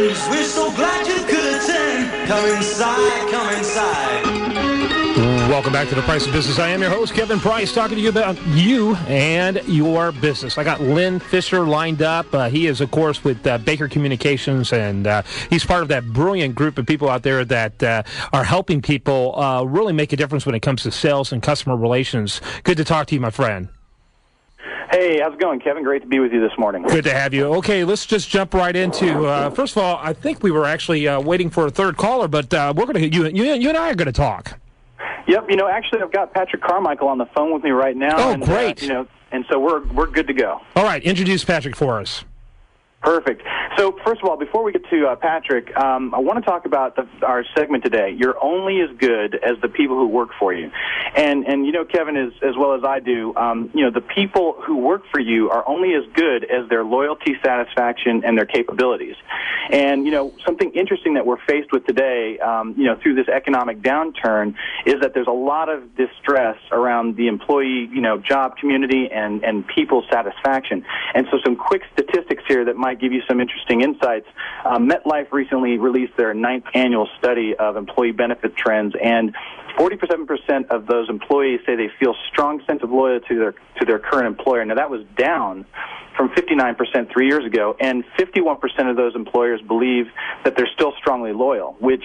news. We're so glad you could attend. Come inside, come inside. Welcome back to The Price of Business. I am your host, Kevin Price, talking to you about you and your business. I got Lynn Fisher lined up. He is, of course, with Baker Communications, and he's part of that brilliant group of people out there that are helping people really make a difference when it comes to sales and customer relations. Good to talk to you, my friend. Hey, how's it going, Kevin? Great to be with you this morning. Good to have you. Okay, let's just jump right into, first of all, I think we were actually waiting for a third caller, but we're going to, you and I are going to talk. Yep, actually, I've got Patrick Carmichael on the phone with me right now. Oh, and, great. And so we're good to go. All right, introduce Patrick for us. Perfect. So, first of all, before we get to Patrick, I want to talk about our segment today. You're only as good as the people who work for you. And Kevin, as well as I do, the people who work for you are only as good as their loyalty, satisfaction, and their capabilities. And, something interesting that we're faced with today, through this economic downturn, is that there's a lot of distress around the employee, job community and people's satisfaction. And so some quick statistics here that might give you some interesting insights. MetLife recently released their 9th annual study of employee benefit trends, and 47% of those employees say they feel strong sense of loyalty to their current employer. Now, that was down from 59% 3 years ago, and 51% of those employers believe that they're still strongly loyal, which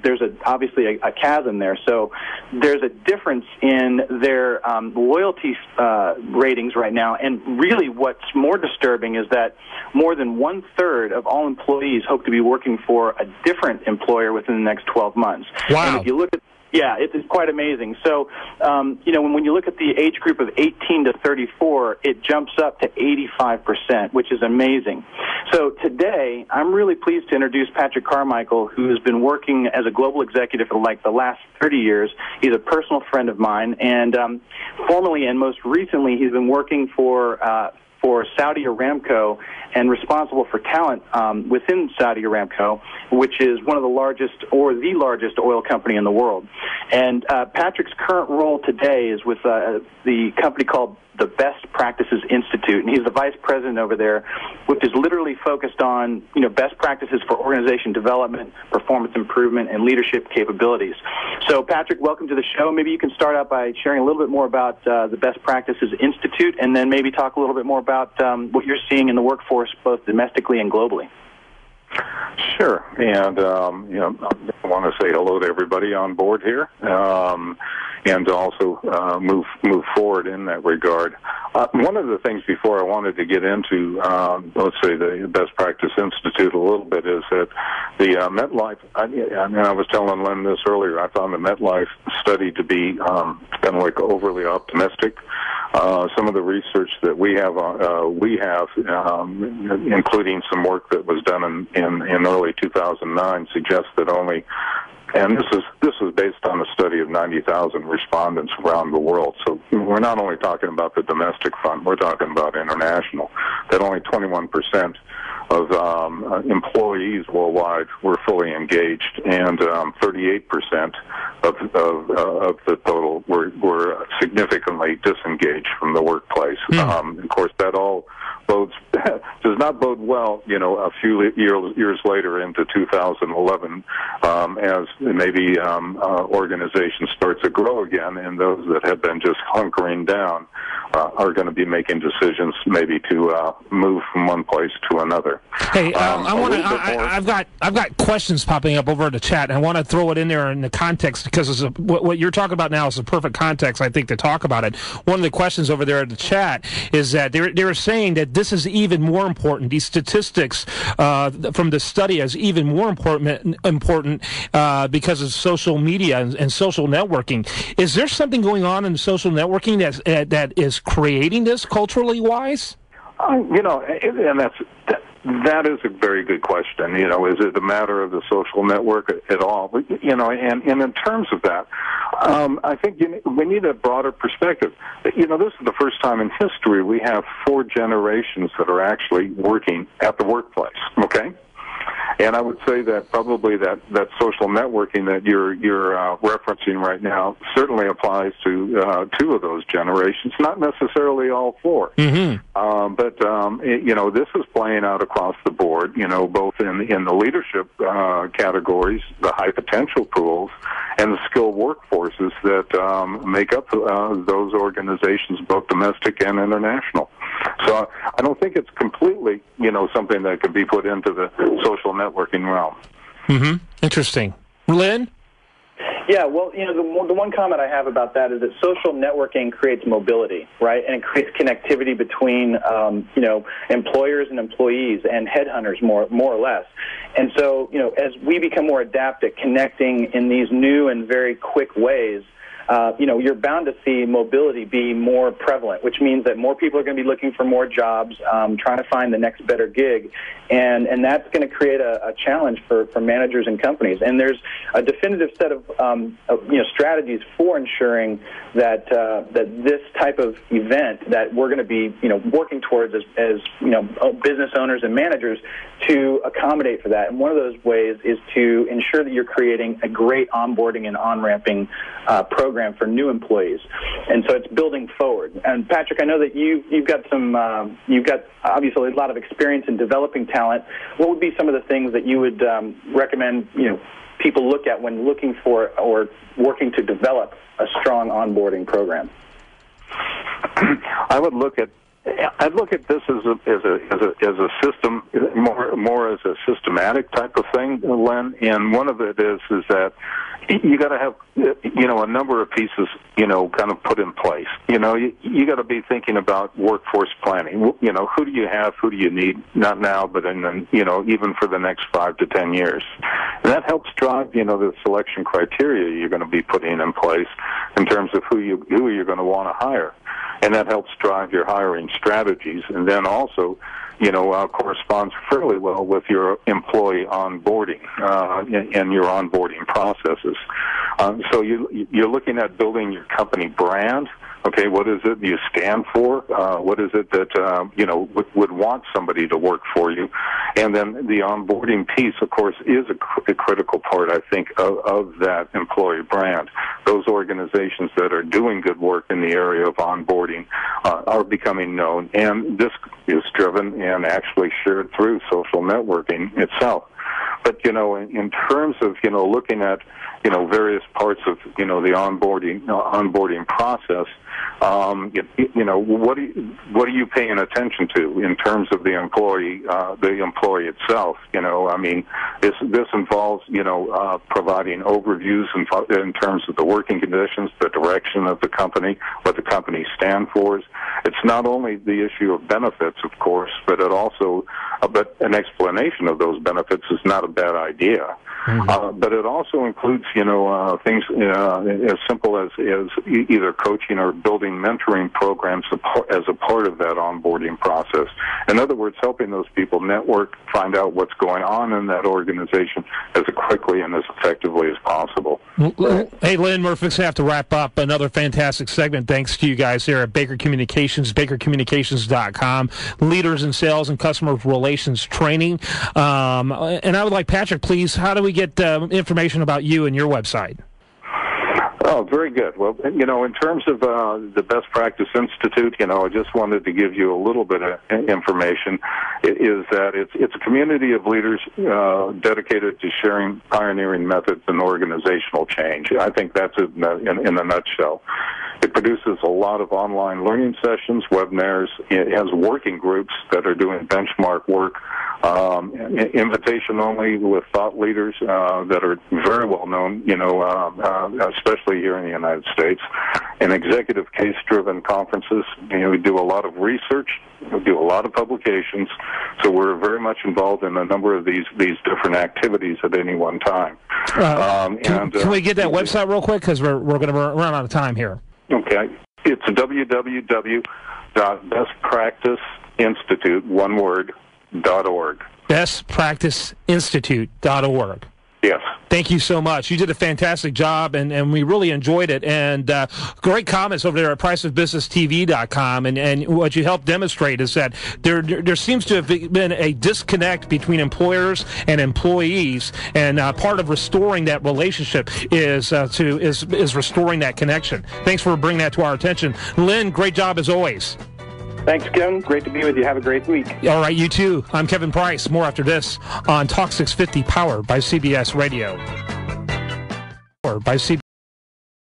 there's obviously a chasm there. So there's a difference in their loyalty ratings right now, and really what's more disturbing is that more than one-third of all employees hope to be working for a different employer within the next 12 months. Wow. And if you look at it's quite amazing. So, when you look at the age group of 18 to 34, it jumps up to 85%, which is amazing. So today, I'm really pleased to introduce Patrick Carmichael, who has been working as a global executive for the last 30 years. He's a personal friend of mine, and formerly and most recently, he's been working for Saudi Aramco and responsible for talent within Saudi Aramco, which is one of the largest or the largest oil company in the world. And Patrick's current role today is with the company called the Best Practices Institute, and he's the vice president over there, which is literally focused on best practices for organization development, performance improvement, and leadership capabilities. So, Patrick, welcome to the show. Maybe you can start out by sharing a little bit more about the Best Practices Institute, and then maybe talk a little bit more about what you're seeing in the workforce, both domestically and globally. Sure, and I want to say hello to everybody on board here, and also move forward in that regard. One of the things before I wanted to get into, let's say, the Best Practice Institute a little bit, is that the MetLife. I was telling Lynn this earlier. I found the MetLife study to be kind of like overly optimistic. Some of the research that we have, including some work that was done in early 2009, suggests that only, and this is based on a study of 90,000 respondents around the world. So we're not only talking about the domestic front, we're talking about international. That only 21% of employees worldwide were fully engaged, and 38% of the total were significantly disengaged from the workplace. Of course, that all does not bode well, a few years later into 2011, as maybe organizations start to grow again, and those that have been just hunkering down are going to be making decisions maybe to move from one place to another. Hey, I've got questions popping up over in the chat, and I want to throw it in there in the context, because what you're talking about now is the perfect context, I think, to talk about it. One of the questions over there in the chat is that they're saying that this is even more important. These statistics from the study is even more important because of social media and social networking. Is there something going on in social networking that is creating this culturally wise? And that is a very good question. Is it a matter of the social network at all? And in terms of that, I think we need a broader perspective. This is the first time in history we have 4 generations that are actually working at the workplace, okay? And I would say that probably that social networking that you're referencing right now certainly applies to two of those generations, not necessarily all four. But this is playing out across the board, both in the leadership categories, the high potential pools, and the skilled workforces that make up those organizations, both domestic and international. So I don't think it's completely, something that can be put into the social networking realm. Interesting. Lynn? Yeah, well, the one comment I have about that is that social networking creates mobility, right? And it creates connectivity between, employers and employees and headhunters, more or less. And so, as we become more adept at connecting in these new and very quick ways, you're bound to see mobility be more prevalent, which means that more people are going to be looking for more jobs, trying to find the next better gig, and that's going to create a challenge for managers and companies. And there's a definitive set of strategies for ensuring that this type of event that we're going to be working towards as business owners and managers to accommodate for that. And one of those ways is to ensure that you're creating a great onboarding and on-ramping program for new employees, and so it's building forward. And Patrick, I know that you've got obviously a lot of experience in developing talent. What would be some of the things that you would recommend people look at when looking for or working to develop a strong onboarding program? I'd look at this as a system, more as a systematic type of thing, Len. And one of it is that you got to have a number of pieces kind of put in place. You got to be thinking about workforce planning. Who do you have? Who do you need? Not now, but even for the next 5 to 10 years. And that helps drive the selection criteria you're going to be putting in place in terms of who you're going to want to hire. And that helps drive your hiring strategies, and then also, corresponds fairly well with your employee onboarding and your onboarding processes. So you're looking at building your company brand. Okay, what is it you stand for? What is it that would want somebody to work for you? And then the onboarding piece, of course, is a critical part, I think, of that employee brand. Those organizations that are doing good work in the area of onboarding are becoming known, and this is driven and actually shared through social networking itself. But in terms of looking at various parts of the onboarding process, what are you paying attention to in terms of the employee itself? This involves providing overviews in terms of the working conditions, the direction of the company, what the company stands for. It's not only the issue of benefits, of course, but but an explanation of those benefits is not a bad idea. But it also includes, things as simple as either coaching or building mentoring programs as a part of that onboarding process. In other words, helping those people network, find out what's going on in that organization as quickly and as effectively as possible. Hey, Lynn, we're going to have to wrap up. Another fantastic segment. Thanks to you guys here at Baker Communications, bakercommunications.com, leaders in sales and customer relations training. And I would like, Patrick, please, how do we get information about you and your website? Oh, very good. Well, in terms of the Best Practice Institute, I just wanted to give you a little bit of information. Is that it's a community of leaders dedicated to sharing pioneering methods in organizational change. I think that's in a nutshell. It produces a lot of online learning sessions, webinars. It has working groups that are doing benchmark work, invitation only with thought leaders that are very well known, especially here in the United States, and executive case-driven conferences. We do a lot of research. We do a lot of publications. So we're very much involved in a number of these different activities at any one time. Can we get that website real quick? Because we're going to run out of time here. Okay. It's www.bestpracticeinstitute.org. Bestpracticeinstitute.org. Yes. Thank you so much. You did a fantastic job, and we really enjoyed it. And great comments over there at priceofbusinesstv.com. And what you helped demonstrate is that there seems to have been a disconnect between employers and employees, and part of restoring that relationship is restoring that connection. Thanks for bringing that to our attention. Lynn, great job as always. Thanks, Kevin. Great to be with you. Have a great week. All right, you too. I'm Kevin Price. More after this on Talk 650, powered by CBS Radio. Powered by CBS.